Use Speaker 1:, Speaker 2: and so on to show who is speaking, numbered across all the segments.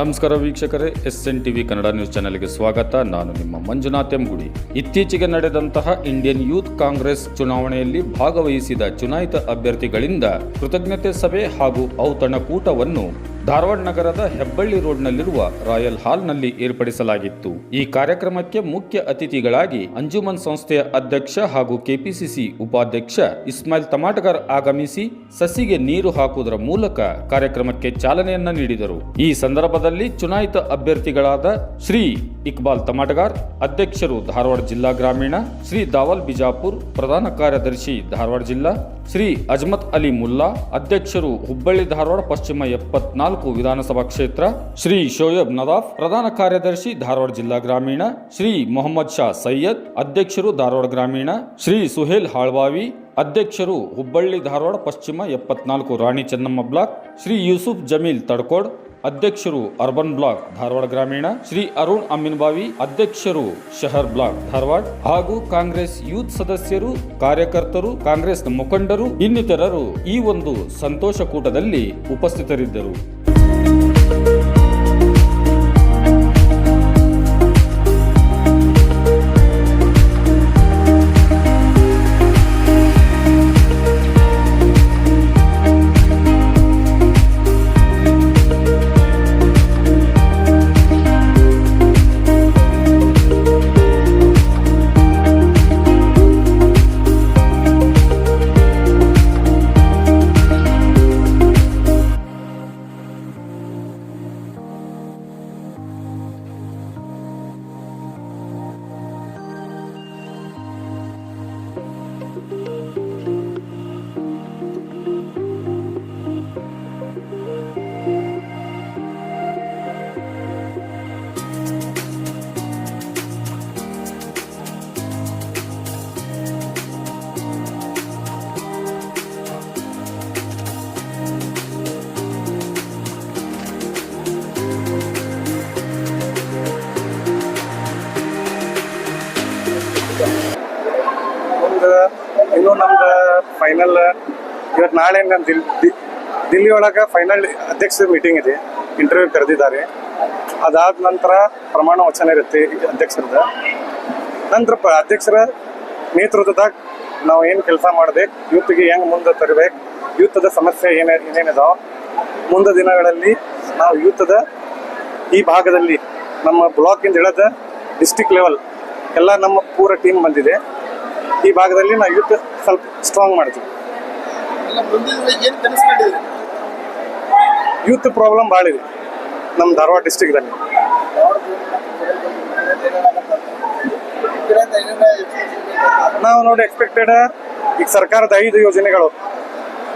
Speaker 1: ನಮಸ್ಕಾರ ವೀಕ್ಷಕರೇ, SN TV Kannada news ಚಾನೆಲ್ಗೆ ಸ್ವಾಗತ. ನಾನು ನಿಮ್ಮ ಮಂಜುನಾಥ್ ಎಂಗುಡಿ. ಇತ್ತೀಚೆಗೆ ನಡೆದಂತಹ ಇಂಡಿಯನ್ ಯೂತ್ ಕಾಂಗ್ರೆಸ್ ಚುನಾವಣೆಯಲ್ಲಿ ಭಾಗವಹಿಸಿದ ಚುನಾಯಿತ ಅಭ್ಯರ್ಥಿಗಳಿಂದ ಕೃತಜ್ಞತೆ ಸಭೆ ಹಾಗೂ ಔತಣಕೂಟವನ್ನು ಧಾರವಾಡ ನಗರದ ಹೆಬ್ಬಳ್ಳಿ ರೋಡ್ನಲ್ಲಿರುವ ರಾಯಲ್ ಹಾಲ್ನಲ್ಲಿ ಏರ್ಪಡಿಸಲಾಗಿತ್ತು. ಈ ಕಾರ್ಯಕ್ರಮಕ್ಕೆ ಮುಖ್ಯ ಅತಿಥಿಗಳಾಗಿ ಅಂಜುಮನ್ ಸಂಸ್ಥೆಯ ಅಧ್ಯಕ್ಷ ಹಾಗೂ ಕೆಪಿಸಿಸಿ ಉಪಾಧ್ಯಕ್ಷ ಇಸ್ಮಾಯಿಲ್ ತಮಾಟಗಾರ್ ಆಗಮಿಸಿ ಸಸಿಗೆ ನೀರು ಹಾಕುವುದರ ಮೂಲಕ ಕಾರ್ಯಕ್ರಮಕ್ಕೆ ಚಾಲನೆಯನ್ನ ನೀಡಿದರು. ಈ ಸಂದರ್ಭದಲ್ಲಿ ಚುನಾಯಿತ ಅಭ್ಯರ್ಥಿಗಳಾದ ಶ್ರೀ ಇಕ್ಬಾಲ್ ತಮಾಟಗಾರ್, ಅಧ್ಯಕ್ಷರು ಧಾರವಾಡ ಜಿಲ್ಲಾ ಗ್ರಾಮೀಣ, ಶ್ರೀ ದಾವಲ್ ಬಿಜಾಪುರ್, ಪ್ರಧಾನ ಕಾರ್ಯದರ್ಶಿ ಧಾರವಾಡ ಜಿಲ್ಲಾ, ಶ್ರೀ ಅಜ್ಮತ್ ಅಲಿ ಮುಲ್ಲಾ, ಅಧ್ಯಕ್ಷರು ಹುಬ್ಬಳ್ಳಿ ಧಾರವಾಡ ಪಶ್ಚಿಮ 74 ವಿಧಾನಸಭಾ ಕ್ಷೇತ್ರ, ಶ್ರೀ ಶೋಯಬ್ ನದಾಫ್, ಪ್ರಧಾನ ಕಾರ್ಯದರ್ಶಿ ಧಾರವಾಡ ಜಿಲ್ಲಾ ಗ್ರಾಮೀಣ, ಶ್ರೀ ಮೊಹಮ್ಮದ್ ಶಾ ಸೈಯದ್, ಅಧ್ಯಕ್ಷರು ಧಾರವಾಡ ಗ್ರಾಮೀಣ, ಶ್ರೀ ಸುಹೇಲ್ ಹಾಳ್ವಾವಿ, ಅಧ್ಯಕ್ಷರು ಹುಬ್ಬಳ್ಳಿ ಧಾರವಾಡ ಪಶ್ಚಿಮ 74 ರಾಣಿ ಚೆನ್ನಮ್ಮ ಬ್ಲಾಕ್, ಶ್ರೀ ಯೂಸುಫ್ ಜಮೀಲ್ ತಡ್ಕೋಡ್, ಅಧ್ಯಕ್ಷರು ಅರ್ಬನ್ ಬ್ಲಾಕ್ ಧಾರವಾಡ ಗ್ರಾಮೀಣ, ಶ್ರೀ ಅರುಣ್ ಅಮ್ಮಿನಬಾವಿ, ಅಧ್ಯಕ್ಷರು ಶಹರ್ ಬ್ಲಾಕ್ ಧಾರವಾಡ, ಹಾಗೂ ಕಾಂಗ್ರೆಸ್ ಯೂತ್ ಸದಸ್ಯರು, ಕಾರ್ಯಕರ್ತರು, ಕಾಂಗ್ರೆಸ್ನ ಮುಖಂಡರು ಇನ್ನಿತರರು ಈ ಒಂದು ಸಂತೋಷ ಕೂಟದಲ್ಲಿ ಉಪಸ್ಥಿತರಿದ್ದರು.
Speaker 2: ಇನ್ನು ನಮ್ದು ಫೈನಲ್ ಇವತ್ತು ನಾಳೆ ನಾನು ದಿಲ್ಲಿ ಒಳಗೆ ಫೈನಲ್ ಅಧ್ಯಕ್ಷರ ಮೀಟಿಂಗ್ ಇದೆ, ಇಂಟರ್ವ್ಯೂ ಕರೆದಿದ್ದಾರೆ. ಅದಾದ ನಂತರ ಪ್ರಮಾಣ ವಚನ ಇರುತ್ತೆ ಅಧ್ಯಕ್ಷರದ. ನಂತರ ಅಧ್ಯಕ್ಷರ ನೇತೃತ್ವದಾಗ ನಾವು ಏನು ಕೆಲಸ ಮಾಡಬೇಕು, ಯೂತ್ಗೆ ಹೆಂಗೆ ಮುಂದೆ ತರಬೇಕು, ಯೂತ್ದ ಸಮಸ್ಯೆ ಏನೇನಿದಾವ, ಮುಂದೆ ದಿನಗಳಲ್ಲಿ ನಾವು ಯೂತ್ದ ಈ ಭಾಗದಲ್ಲಿ ನಮ್ಮ ಬ್ಲಾಕಿಂದ ಹಿಡಿದ ಡಿಸ್ಟಿಕ್ ಲೆವೆಲ್ ಎಲ್ಲ ನಮ್ಮ ಪೂರ ಟೀಮ್ ಬಂದಿದೆ. ಈ ಭಾಗದಲ್ಲಿ ನಾವು ಯೂತ್ ಸ್ವಲ್ಪ ಸ್ಟ್ರಾಂಗ್ ಮಾಡ್ತೀವಿ. ಯೂತ್ ಪ್ರಾಬ್ಲಮ್ ಭಾಳ ಇದೆ ನಮ್ಮ ಧಾರವಾಡ ಡಿಸ್ಟಿಕ್ದಲ್ಲಿ. ನಾವು ನೋಡಿ ಎಕ್ಸ್ಪೆಕ್ಟೆಡ್ ಈಗ ಸರ್ಕಾರದ 5 ಯೋಜನೆಗಳು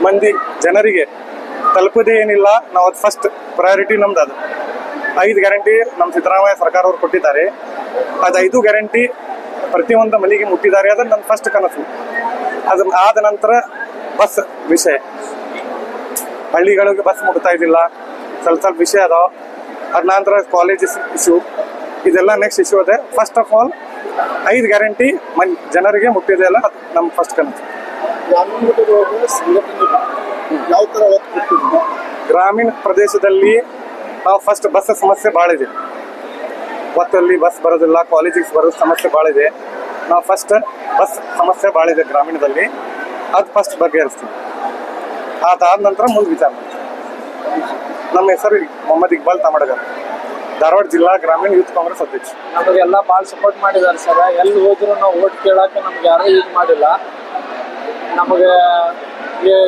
Speaker 2: ಮಂದಿ ಜನರಿಗೆ ತಲುಪೋದೇ ಏನಿಲ್ಲ. ನಾವು ಅದು ಫಸ್ಟ್ ಪ್ರಯಾರಿಟಿ ನಮ್ದು. ಅದು 5 ಗ್ಯಾರಂಟಿ ನಮ್ಮ ಸಿದ್ದರಾಮಯ್ಯ ಸರ್ಕಾರ ಅವರು ಕೊಟ್ಟಿದ್ದಾರೆ. ಅದು 5 ಗ್ಯಾರಂಟಿ ಪ್ರತಿಯೊಂದು ಮನೆಗೆ ಮುಟ್ಟಿದ್ದಾರೆ. ಅದು ನನ್ನ ಫಸ್ಟ್ ಕನಸು. ಅದನ್ನ ಆದ ನಂತರ ಬಸ್ ವಿಷಯ, ಹಳ್ಳಿಗಳಿಗೆ ಬಸ್ ಮುಟ್ತಾ ಇದ್ದಿಲ್ಲ, ಸ್ವಲ್ಪ ವಿಷಯ ಅದಾವ. ಅದ ನಂತರ ಕಾಲೇಜಸ್ ಇಶ್ಯೂ, ಇದೆಲ್ಲ ನೆಕ್ಸ್ಟ್ ಇಶ್ಯೂ ಅದೇ. ಫಸ್ಟ್ ಆಫ್ ಆಲ್ 5 ಗ್ಯಾರಂಟಿ ಜನರಿಗೆ ಮುಟ್ಟಿದೆ ಅಲ್ಲ, ಅದು ನಮ್ಮ ಫಸ್ಟ್ ಕನಸು. ಗ್ರಾಮೀಣ ಪ್ರದೇಶದಲ್ಲಿ ನಾವು ಫಸ್ಟ್ ಬಸ್ ಸಮಸ್ಯೆ ಭಾಳ ಇದೆ. ಹೊತ್ತಲ್ಲಿ ಬಸ್ ಬರೋದಿಲ್ಲ, ಕಾಲೇಜಿಗೆ ಬರೋ ಸಮಸ್ಯೆ ಭಾಳ ಇದೆ. ನಾವು ಫಸ್ಟ್ ಬಸ್ ಸಮಸ್ಯೆ ಭಾಳ ಇದೆ ಗ್ರಾಮೀಣದಲ್ಲಿ, ಅದು ಫಸ್ಟ್ ಬಗೆಹರಿಸ್ತೀವಿ. ಅದಾದ ನಂತರ ಮುಂದೆ ವಿಚಾರ ಮಾಡ್ತೀವಿ. ನಮ್ಮ ಹೆಸರು ಮೊಹಮ್ಮದ್ ಇಕ್ಬಾಲ್ ತಮಾಟಗಾರ್, ಧಾರವಾಡ ಜಿಲ್ಲಾ ಗ್ರಾಮೀಣ ಯೂತ್ ಕಾಂಗ್ರೆಸ್ ಅಧ್ಯಕ್ಷ.
Speaker 3: ನಮಗೆಲ್ಲ ಭಾಳ ಸಪೋರ್ಟ್ ಮಾಡಿದ್ದಾರೆ ಸರ್. ಎಲ್ಲಿ ಹೋದ್ರು ನಾವು ಓಟ್ ಕೇಳಕ್ಕೆ ನಮ್ಗೆ ಯಾರೂ ಇದು ಮಾಡಿಲ್ಲ. ನಮಗೆ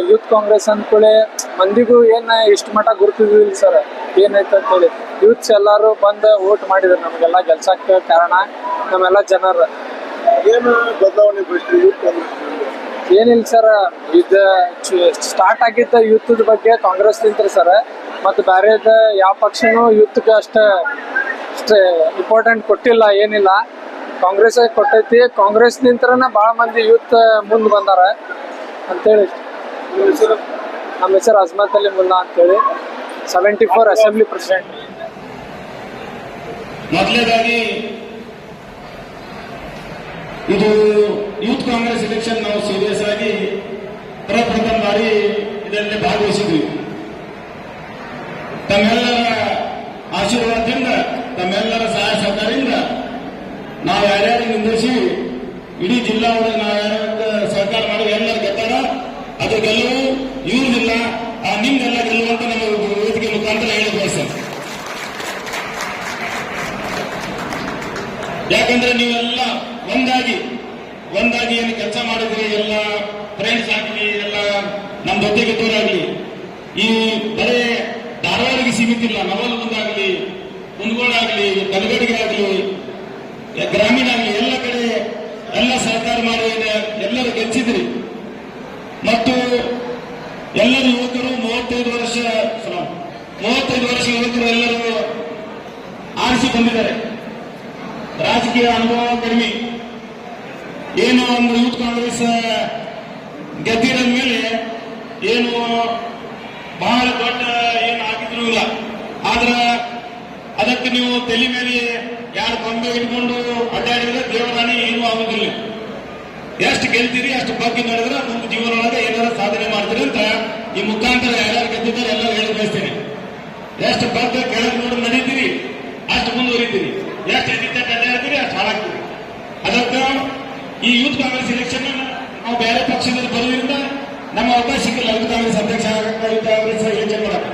Speaker 3: ಯೂತ್ ಕಾಂಗ್ರೆಸ್ ಅಂದ್ಕೊಳ್ಳಿ ಮಂದಿಗೂ ಏನು ಇಷ್ಟು ಮಟ್ಟ ಗುರುತಿದಿಲ್ಲ ಸರ್, ಏನಾಯ್ತು ಅಂತೇಳಿ. ಯೂತ್ಸ್ ಎಲ್ಲರೂ ಬಂದು ಓಟ್ ಮಾಡಿದ್ರು ನಮಗೆಲ್ಲ ಗೆಲ್ಸಕ್ಕೆ ಕಾರಣ ನಮ್ಮೆಲ್ಲ ಜನರು.
Speaker 2: ಏನು ಬದಲಾವಣೆ
Speaker 3: ಏನಿಲ್ಲ ಸರ್, ಇದು ಸ್ಟಾರ್ಟ್ ಆಗಿದ್ದ ಯೂತ್ದ ಬಗ್ಗೆ ಕಾಂಗ್ರೆಸ್ ನಿಂತ್ರಿ ಸರ್. ಮತ್ತು ಬೇರೆದ ಯಾವ ಪಕ್ಷನೂ ಯೂತ್ಗೆ ಅಷ್ಟು ಇಂಪಾರ್ಟೆಂಟ್ ಕೊಟ್ಟಿಲ್ಲ, ಏನಿಲ್ಲ. ಕಾಂಗ್ರೆಸ್ ಕೊಟ್ಟೈತಿ. ಕಾಂಗ್ರೆಸ್ ನಿಂತ್ರನ ಭಾಳ ಮಂದಿ ಯೂತ್ ಮುಂದೆ ಬಂದಾರ ಅಂತೇಳಿ. ನಮ್ಮ ಹೆಸರು ಅಜ್ಮತ್ ಅಲಿ ಮುಲ್ಲಾ ಅಂತೇಳಿ, 74 ಅಸೆಂಬ್ಲಿ ಪ್ರೆಸಿಡೆಂಟ್.
Speaker 4: ಮೊದಲನೇದಾಗಿ ಇದು ಯೂತ್ ಕಾಂಗ್ರೆಸ್ ಎಲೆಕ್ಷನ್ ನಾವು ಸೀರಿಯಸ್ ಆಗಿ ಪ್ರಥಮ ಬಾರಿ ಇದರಲ್ಲಿ ಭಾಗವಹಿಸಿದ್ವಿ. ತಮ್ಮೆಲ್ಲರ ಆಶೀರ್ವಾದದಿಂದ ತಮ್ಮೆಲ್ಲರ ಸಹಾಯ ಸಹಕಾರದಿಂದ ನಾವು ಯಾರ್ಯಾರು ನಿರ್ಧರಿಸಿ ಇಡೀ ಜಿಲ್ಲಾ ಒಳಗೆ ನಾವು ಯಾರ್ಯಾರು ಸಹಕಾರ ಮಾಡಿ ಎಲ್ಲರೂ ಗೆದ್ದಾರ ಅದು ಗೆಲುವು ಇವ್ರದಿಲ್ಲ ಆ ನಿಮ್ದೆಲ್ಲ ಗೆಲುವು ಅಂತ ನಮ್ಮ ವೇದಿಕೆ ಮುಖಾಂತರ ಹೇಳಿ ಬಯಸ್ತೇನೆ. ಯಾಕಂದ್ರೆ ನೀವೆಲ್ಲ ಒಂದಾಗಿ ಏನು ಕೆಲಸ ಮಾಡಿದ್ರಿ, ಎಲ್ಲ ಫ್ರೆಂಡ್ಸ್ ಆಗಲಿ, ಎಲ್ಲ ನಮ್ಮ ಜೊತೆಗಿದ್ದವರಾಗ್ಲಿ, ಈ ಬರೇ ಧಾರವಾಡಿಗೆ ಸೀಮಿತ ಇಲ್ಲ, ನವಲಗುಂದಾಗಲಿ, ಕುಂದಗೋಳಾಗಲಿ, ಕಲಗಡಿಗೆ ಆಗಲಿ, ಗ್ರಾಮೀಣ ಆಗಲಿ, ಎಲ್ಲ ಕಡೆ ಎಲ್ಲ ಸಹಕಾರ ಮಾಡಿ ಎಲ್ಲರೂ ಗೆಲ್ಲಿಸಿದ್ರಿ. ಮತ್ತು ಎಲ್ಲರೂ ಯುವಕರು 35 ವರ್ಷ ಯುವಕರು ಎಲ್ಲರೂ ಆರಿಸಿ ಬಂದಿದ್ದಾರೆ. ರಾಜಕೀಯ ಅನುಭವ ಕಡಿಮೆ, ಏನು ಒಂದು ಯೂತ್ ಕಾಂಗ್ರೆಸ್ ಗೆದ್ದಿರೋ ಮೇಲೆ ಏನು ಬಹಳ ದೊಡ್ಡ ಏನು ಆಗಿದ್ರು ಇಲ್ಲ. ಆದ್ರೆ ಅದಕ್ಕೆ ನೀವು ತಲೆ ಮೇಲೆ ಯಾರು ಗೊಂಬೆ ಇಟ್ಕೊಂಡು ಅಡ್ಡಾಡಿದ್ರೆ ದೇವರಾಣಿ ಏನೂ ಆಗುದಿಲ್ಲ. ಎಷ್ಟು ಗೆಲ್ತೀರಿ ಅಷ್ಟು ಬಗ್ಗೆ ನಡೆದ್ರೆ ಮುಂದೆ ಜೀವನೊಳಗೆ ಏನಾರ ಸಾಧನೆ ಮಾಡ್ತೀರಿ ಅಂತ ಈ ಮುಖಾಂತರ ಯಾರ್ಯಾರು ಗೆದ್ದಿದ್ದಾರೆ ಎಲ್ಲ ಹೇಳಿ ಬಯಸ್ತೇನೆ. ಎಷ್ಟು ಬಗ್ಗೆ ಕೆಳಗೆ ನೋಡಿ ನಡೀತೀರಿ ಅಷ್ಟು ಮುಂದುವರಿತೀರಿ, ಎಷ್ಟು ಎದ್ದಿದ್ದ ಅಡ್ಡಾಡ್ತೀರಿ ಅಷ್ಟು ಹಾಳಾಗ್ತೀರಿ. ಅದಕ್ಕೆ ಈ ಯೂತ್ ಕಾಂಗ್ರೆಸ್ ಎಲೆಕ್ಷನ್ ನಾವು ಬೇರೆ ಪಕ್ಷದಲ್ಲಿ ಬರೋದ್ರಿಂದ ನಮ್ಮ ಅವಕಾಶ ಸಿಕ್ಕಿಲ್ಲ. ಯೂತ್ ಕಾಂಗ್ರೆಸ್ ಅಧ್ಯಕ್ಷ ಆಗಕ್ಕೆ, ಯೂತ್ ಕಾಂಗ್ರೆಸ್ ಎಲೆಕ್ಷನ್ ಮಾಡಕ್ಕೆ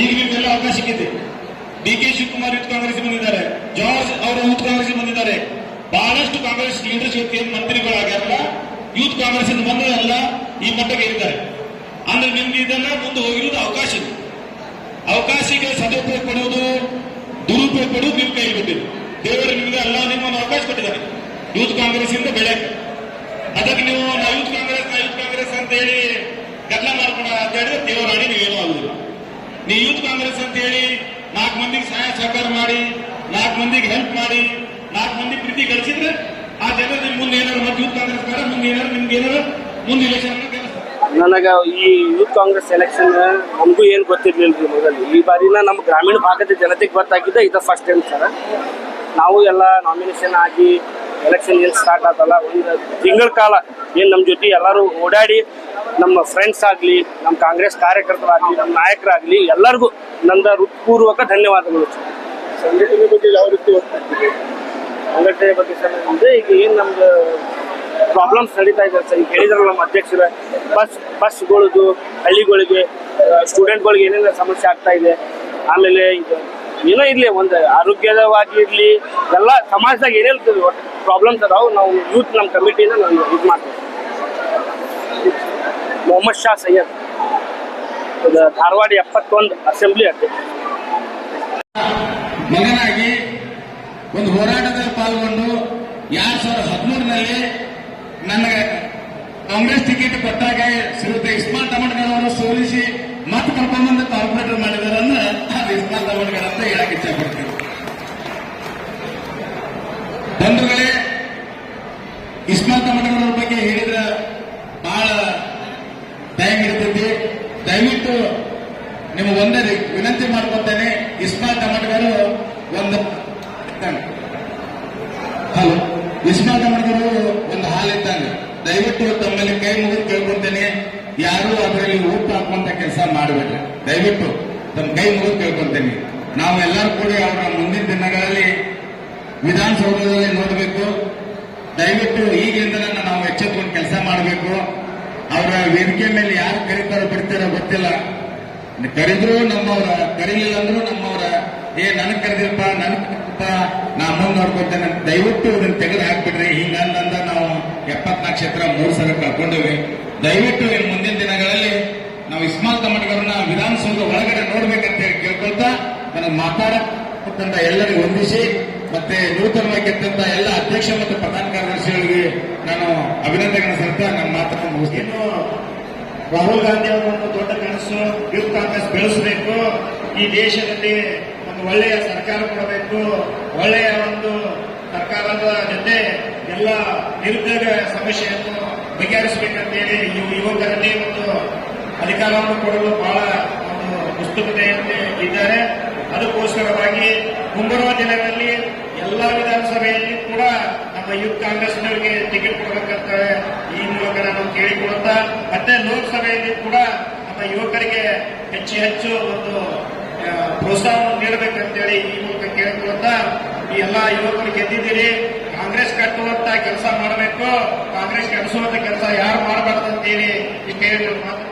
Speaker 4: ಈಗ ನಿಮ್ಗೆಲ್ಲ ಅವಕಾಶ ಸಿಕ್ಕಿದೆ. ಡಿ.ಕೆ. ಶಿವಕುಮಾರ್ ಯೂತ್ ಕಾಂಗ್ರೆಸ್ ಬಂದಿದ್ದಾರೆ, ಜಾರ್ಜ್ ಅವರು ಯೂತ್ ಕಾಂಗ್ರೆಸ್ ಬಂದಿದ್ದಾರೆ. ಬಹಳಷ್ಟು ಕಾಂಗ್ರೆಸ್ ಲೀಡರ್ಶಿಪ್ ಮಂತ್ರಿಗಳಾಗ್ಯಾರಲ್ಲ ಯೂತ್ ಕಾಂಗ್ರೆಸ್ ಇಂದ ಬಂದವರೆಲ್ಲ ಈ ಮಟ್ಟಕ್ಕೆ ಇದ್ದಾರೆ. ಅಂದ್ರೆ ನಿಮ್ಗೆ ಇದೆಲ್ಲ ಮುಂದೆ ಹೋಗಿರೋದು ಅವಕಾಶ ಇದೆ. ಅವಕಾಶಕ್ಕೆ ಸದುಪಯೋಗ ಪಡುವುದು, ದುರುಪಯೋಗ ಪಡುವುದು ನಿಮ್ ಕೈ ಬಿಟ್ಟಿದೆ. ದೇವರು ನಿಮಗೆ ಎಲ್ಲ ನಿಮ್ಮನ್ನು ಅವಕಾಶ ಕೊಟ್ಟಿದ್ದಾರೆ ಯೂತ್ ಕಾಂಗ್ರೆಸ್ ಇಂದ ಬೆಳೆಯಕ್ಕೆ. ಅದಕ್ಕೆ ನೀವು ಯೂತ್ ಕಾಂಗ್ರೆಸ್ ಅಂತ ಹೇಳಿ ಗದ್ದಲ ಮಾಡ್ಕೊಂಡು ಅಂತ ಹೇಳಿದ್ರೆ ದೇವರಾಣಿ ನೀವೇನೂ ಆಗುದಿಲ್ಲ. ನೀವು ಯೂತ್ ಕಾಂಗ್ರೆಸ್ ಅಂತ ಹೇಳಿ 4 ಮಂದಿಗೆ ಸಹಾಯ ಸಹಕಾರ ಮಾಡಿ, 4 ಮಂದಿಗೆ ಹೆಲ್ಪ್ ಮಾಡಿ, 4 ಮಂದಿ ಪ್ರೀತಿ ಗಳಿಸಿದ್ರೆ ಆ ಜನ ನಿಮ್ ಮುಂದೆ ಏನಾದ್ರು ಮತ್ತೆ ಯೂತ್ ಕಾಂಗ್ರೆಸ್ ಬೇಡ, ಮುಂದೆ ಏನಾದ್ರು ನಿಮ್ಗೆ ಏನಾದ್ರು ಮುಂದೆ ಇಲೆಕ್ಷನ್
Speaker 5: ನನಗ ಈ ಯೂತ್ ಕಾಂಗ್ರೆಸ್ ಎಲೆಕ್ಷನ್ ನಮಗೂ ಏನು ಗೊತ್ತಿರ್ಲಿಲ್ಲ ಮೊದಲು. ಈ ಬಾರಿನ ನಮ್ಮ ಗ್ರಾಮೀಣ ಭಾಗದ ಜನತೆಗೆ ಗೊತ್ತಾಗಿದ್ದ ಇದು ಫಸ್ಟ್ ಟೈಮ್ ಸರ್. ನಾವು ಎಲ್ಲ ನಾಮಿನೇಷನ್ ಆಗಿ ಎಲೆಕ್ಷನ್ ಏನು ಸ್ಟಾರ್ಟ್ ಆತಲ್ಲ, ಒಂದು ತಿಂಗಳ ಕಾಲ ಏನು ನಮ್ಮ ಜೊತೆ ಎಲ್ಲರೂ ಓಡಾಡಿ, ನಮ್ಮ ಫ್ರೆಂಡ್ಸ್ ಆಗಲಿ, ನಮ್ಮ ಕಾಂಗ್ರೆಸ್ ಕಾರ್ಯಕರ್ತರಾಗಲಿ, ನಮ್ಮ ನಾಯಕರಾಗಲಿ ಎಲ್ಲರಿಗೂ ನನ್ನ ಹೃತ್ಪೂರ್ವಕ ಧನ್ಯವಾದಗಳು. ಸಂಘಟನೆ ಬಗ್ಗೆ ಯಾವ ರೀತಿ ಸಂಘಟನೆ ಬಗ್ಗೆ ಸರ್ ಅಂದರೆ ಈಗ ಏನು ನಮ್ದು ಪ್ರಾಬ್ಲಮ್ಸ್ ನಡೀತಾ ಇದೆ ಸರ್. ಈಗ ಹೇಳಿದ್ರಲ್ಲ ನಮ್ಮ ಅಧ್ಯಕ್ಷರ ಬಸ್ಗಳದು ಹಳ್ಳಿಗಳಿಗೆ ಸ್ಟೂಡೆಂಟ್ಗಳಿಗೆ ಏನೇನು ಸಮಸ್ಯೆ ಆಗ್ತಾ ಇದೆ. ಆಮೇಲೆ ಈಗ ಏನೋ ಇರಲಿ, ಒಂದು ಆರೋಗ್ಯವಾಗಿ ಇರಲಿ, ಎಲ್ಲ ಸಮಾಜದಾಗ ಏನೇನು ಪ್ರಾಬ್ಲಮ್ಸ್ ಅದಾವು, ನಾವು ಯೂತ್ ನಮ್ಮ ಕಮಿಟಿಯಿಂದ ನಾವು ಇದು ಮಾಡ್ತೀವಿ. ಮೊಹಮ್ಮದ್ ಶಾ ಸೈಯದ್, ಧಾರವಾಡ 71 ಅಸೆಂಬ್ಲಿ ಅಧ್ಯಕ್ಷ.
Speaker 4: ಮಗನಾಗಿ ಒಂದು ಹೋರಾಟದಲ್ಲಿ ಪಾಲ್ಗೊಂಡು 2013ರಲ್ಲಿ ನನಗೆ ಕಾಂಗ್ರೆಸ್ ಟಿಕೆಟ್ ಕೊಟ್ಟಾಗ ಶ್ರೀಯುತ ಇಸ್ಮಾಲ್ ತಮಟ್ಕರ್ ಅವರು ಸೋಲಿಸಿ ಮತ್ತೆ ಕರ್ಕೊಂಡ್ಬಂದು ಕಾರ್ಪೊರೇಟರ್ ಮಾಡಿದಾರೆ ಅಂದ್ರೆ ಅದು ಇಸ್ಮಾಲ್ ತಮಟ್ಕರ್ ಅಂತ ಹೇಳಕ್ ಇಚ್ಛೆ ಪಡ್ತೀನಿ. ಬಂಧುಗಳೇ, ಇಸ್ಮಾಲ್ ತಮಟ್ಕರ್ ಅವ್ರ ಬಗ್ಗೆ ಹೇಳಿದ್ರೆ ಬಹಳ ಟೈಮ್ ಇರ್ತೈತಿ. ದಯವಿಟ್ಟು ನಿಮಗೆ ಒಂದೇ ವಿನಂತಿ ಮಾಡ್ಕೊತೇನೆ, ಇಸ್ಮಾಲ್ ತಮಟ್ಕರ್ ಇಸ್ಮಾಲ್ ತಮಟ್ಕರ್ ಒಂದು ಹಾಲಿದ್ದಂಗೆ. ದಯವಿಟ್ಟು ತಮ್ಮಲ್ಲಿ ಕೈ ಮುಗಿದು ಕೇಳ್ಕೊತೇನೆ, ಯಾರು ಅದರಲ್ಲಿ ಉಪ್ಪು ಹಾಕುವಂತ ಕೆಲಸ ಮಾಡಬೇಡ್ರಿ. ದಯವಿಟ್ಟು ತಮ್ಮ ಕೈ ಮುಗಿದು ಕೇಳ್ಕೊತೇನೆ. ನಾವು ಎಲ್ಲರೂ ಕೂಡ ಅವರ ಮುಂದಿನ ದಿನಗಳಲ್ಲಿ ವಿಧಾನಸೌಧದಲ್ಲಿ ನೋಡಬೇಕು. ದಯವಿಟ್ಟು ಈಗಿಂದ ನಾವು ಎಚ್ಚೆತ್ಕೊಂಡು ಕೆಲಸ ಮಾಡಬೇಕು. ಅವರ ವೇದಿಕೆ ಮೇಲೆ ಯಾರು ಕರೀತಾರೋ ಬಿಡ್ತಾರೋ ಗೊತ್ತಿಲ್ಲ. ಕರೆದ್ರು ನಮ್ಮವ್ರ, ಕರೀಲಿಲ್ಲ ಅಂದ್ರೂ ನಮ್ಮವ್ರ. ನನಗ್ ಕರೆದಿರಪ್ಪ, ನಾ ಮುಂದೆ ನೋಡ್ಕೊತೇನೆ. ದಯವಿಟ್ಟು ಇದನ್ನ ತೆಗೆದು ಹಾಕ್ಬಿಡ್ರಿ. ಹಿಂಗಂದ ನಾವು 74 ಕ್ಷೇತ್ರ 3 ಸಲ ಕಳ್ಕೊಂಡೇವಿ. ದಯವಿಟ್ಟು ಇನ್ನು ಮುಂದಿನ ದಿನಗಳಲ್ಲಿ ನಾವು ಇಸ್ಮಾಲ್ ತಮಟ್ಕರ್ನ ವಿಧಾನಸೌಧ ಒಳಗಡೆ ನೋಡ್ಬೇಕಂತ ಹೇಳಿ ಕೇಳ್ಕೊಳ್ತಾ, ನನಗೆ ಮಾತಾಡಕ್ಕಂತ ಎಲ್ಲರಿಗೂ ವಂದಿಸಿ, ಮತ್ತೆ ನೂತನವಾಗಿ ಗೆದ್ದಂತ ಎಲ್ಲ ಅಧ್ಯಕ್ಷ ಮತ್ತು ಪ್ರಧಾನ ಕಾರ್ಯದರ್ಶಿಗಳಿಗೆ ನಾನು ಅಭಿನಂದನೆ ಸಲ್ಲಿಸ್ತಾ ನನ್ನ ಮಾತನ್ನು ಮುಗಿಸ್ತೀನಿ.
Speaker 6: ರಾಹುಲ್ ಗಾಂಧಿ ಅವರ ಒಂದು ದೊಡ್ಡ ಕನಸು ಯೂತ್ ಕಾಂಗ್ರೆಸ್ ಬೆಳೆಸಬೇಕು. ಈ ದೇಶದಲ್ಲಿ ಒಂದು ಒಳ್ಳೆಯ ಸರ್ಕಾರ ಕೊಡಬೇಕು. ಒಳ್ಳೆಯ ಒಂದು ಸರ್ಕಾರದ ಜೊತೆ ಎಲ್ಲ ನಿರುದ್ಯೋಗ ಸಮಸ್ಯೆಯನ್ನು ಬಗೆಹರಿಸಬೇಕಂತೇಳಿ ಯುವಕರಲ್ಲಿ ಒಂದು ಅಧಿಕಾರವನ್ನು ಕೊಡಲು ಬಹಳ ಒಂದು ಉತ್ಸುಕತೆಯಲ್ಲಿ ಇದ್ದಾರೆ. ಅದಕ್ಕೋಸ್ಕರವಾಗಿ ಮುಂಬರುವ ದಿನಗಳಲ್ಲಿ ಎಲ್ಲ ವಿಧಾನಸಭೆಯಲ್ಲಿ ಕೂಡ ನಮ್ಮ ಯೂತ್ ಕಾಂಗ್ರೆಸ್ನವರಿಗೆ ಟಿಕೆಟ್ ಕೊಡಬೇಕಂತ ಈ ಮೂಲಕ ನಾನು ಕೇಳಿಕೊಳ್ಳುತ್ತಾ, ಮತ್ತೆ ಲೋಕಸಭೆಯಲ್ಲಿ ಕೂಡ ನಮ್ಮ ಯುವಕರಿಗೆ ಹೆಚ್ಚು ಒಂದು ಪ್ರೋತ್ಸಾಹವನ್ನು ನೀಡಬೇಕಂತೇಳಿ ಈ ಮೂಲಕ ಕೇಳಿಕೊಳ್ಳುತ್ತಾ, ಈ ಎಲ್ಲ ಯುವಕರು ಗೆದ್ದಿದ್ದೀರಿ, ಕಾಂಗ್ರೆಸ್ ಕಟ್ಟುವಂತ ಕೆಲಸ ಮಾಡಬೇಕು, ಕಾಂಗ್ರೆಸ್ ಕೆಡಿಸುವಂತ ಕೆಲಸ ಯಾರು ಮಾಡಬಾರ್ದು ಅಂತೇಳಿ ಇಷ್ಟು ಹೇಳಿ ಮಾತು